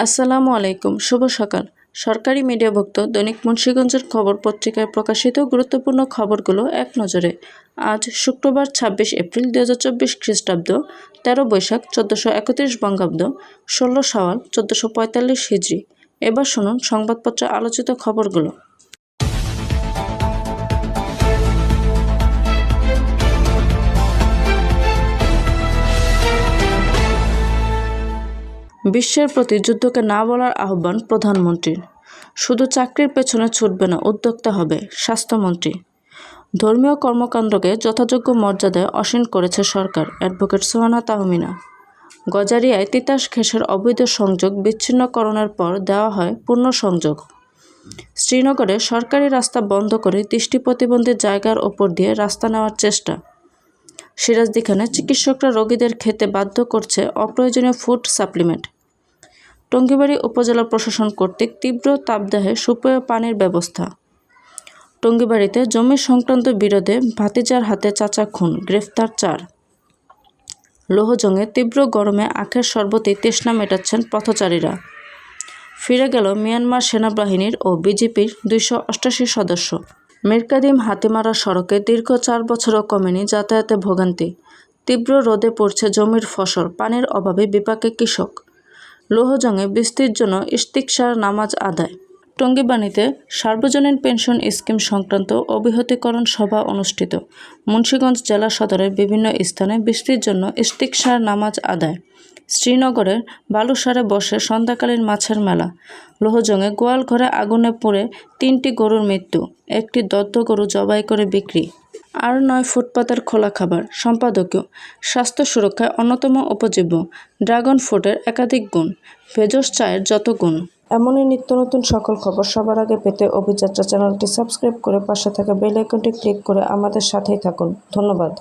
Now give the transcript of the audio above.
আসসালামু আলাইকুম। শুভ সকাল। সরকারি মিডিয়াভুক্ত দৈনিক মুন্সিগঞ্জের খবর পত্রিকায় প্রকাশিত গুরুত্বপূর্ণ খবরগুলো এক নজরে। আজ শুক্রবার ২৬ এপ্রিল ২০২৪ খ্রিস্টাব্দ, ১৩ বৈশাখ ১৪৩১ বঙ্গাব্দ, ১৬ শাওয়াল ১৪৪৫ হিজরি। এবার শুনুন সংবাদপত্রে আলোচিত খবরগুলো। বিশ্বের প্রতি যুদ্ধকে না বলার আহ্বান প্রধানমন্ত্রীর। শুধু চাকরির পেছনে ছুটবে না, উদ্যোক্তা হবে স্বাস্থ্যমন্ত্রী। ধর্মীয় কর্মকাণ্ডকে যথাযোগ্য মর্যাদায় অসীম করেছে সরকার, অ্যাডভোকেট সোহানা তাহমিনা। গজারিয়ায় তিতাস গ্যাসের অবৈধ সংযোগ বিচ্ছিন্নকরণের পর দেওয়া হয় পূর্ণ সংযোগ। শ্রীনগরে সরকারি রাস্তা বন্ধ করে দৃষ্টি প্রতিবন্ধী জায়গার ওপর দিয়ে রাস্তা নেওয়ার চেষ্টা। সিরাজদিখানে চিকিৎসকরা রোগীদের খেতে বাধ্য করছে অপ্রয়োজনীয় ফুড সাপ্লিমেন্ট। টঙ্গীবাড়ি উপজেলা প্রশাসন কর্তৃক তীব্র তাপদাহে সুপেয় পানির ব্যবস্থা। টঙ্গীবাড়িতে জমি সংক্রান্ত বিরোধে ভাতিজার হাতে চাচা খুন, গ্রেফতার ৪। লোহজংয়ে তীব্র গরমে আখের শরবতেই তৃষ্ণা মেটাচ্ছেন পথচারীরা। ফিরে গেল মিয়ানমার সেনাবাহিনীর ও বিজিপির ২৮৮ সদস্য। মিরকাদিম হাতিমারা সড়কে দীর্ঘ ৪ বছরও কমেনি যাতায়াতে ভোগান্তি। তীব্র রোদে পড়ছে জমির ফসল, পানির অভাবে বিপাকে কৃষক। লোহজংয়ে বৃষ্টির জন্য ইস্তিগফার নামাজ আদায়। টঙ্গীবাড়িতে সার্বজনীন পেনশন স্কিম সংক্রান্ত অবহিতকরণ সভা অনুষ্ঠিত। মুন্সিগঞ্জ জেলা সদরের বিভিন্ন স্থানে বৃষ্টির জন্য ইস্তিগফার নামাজ আদায়। শ্রীনগরের বালুসারে বসে সন্ধ্যাকালীন মাছের মেলা। লোহজংয়ে গোয়াল ঘরে আগুনে পুড়ে ৩টি গরুর মৃত্যু, একটি দগ্ধ গরু জবাই করে বিক্রি। আর নয় ফুটপাতের খোলা খাবার। সম্পাদকীয়। স্বাস্থ্য সুরক্ষায় অন্যতম উপজীব্য ড্রাগন ফ্রুটের একাধিক গুণ, ভেষজ চায়ের যত গুণ। এমনই নিত্য নতুন সকল খবর সবার আগে পেতে অভিযাত্রা চ্যানেলটি সাবস্ক্রাইব করে পাশে থাকা বেল আইকনটি ক্লিক করে আমাদের সাথেই থাকুন। ধন্যবাদ।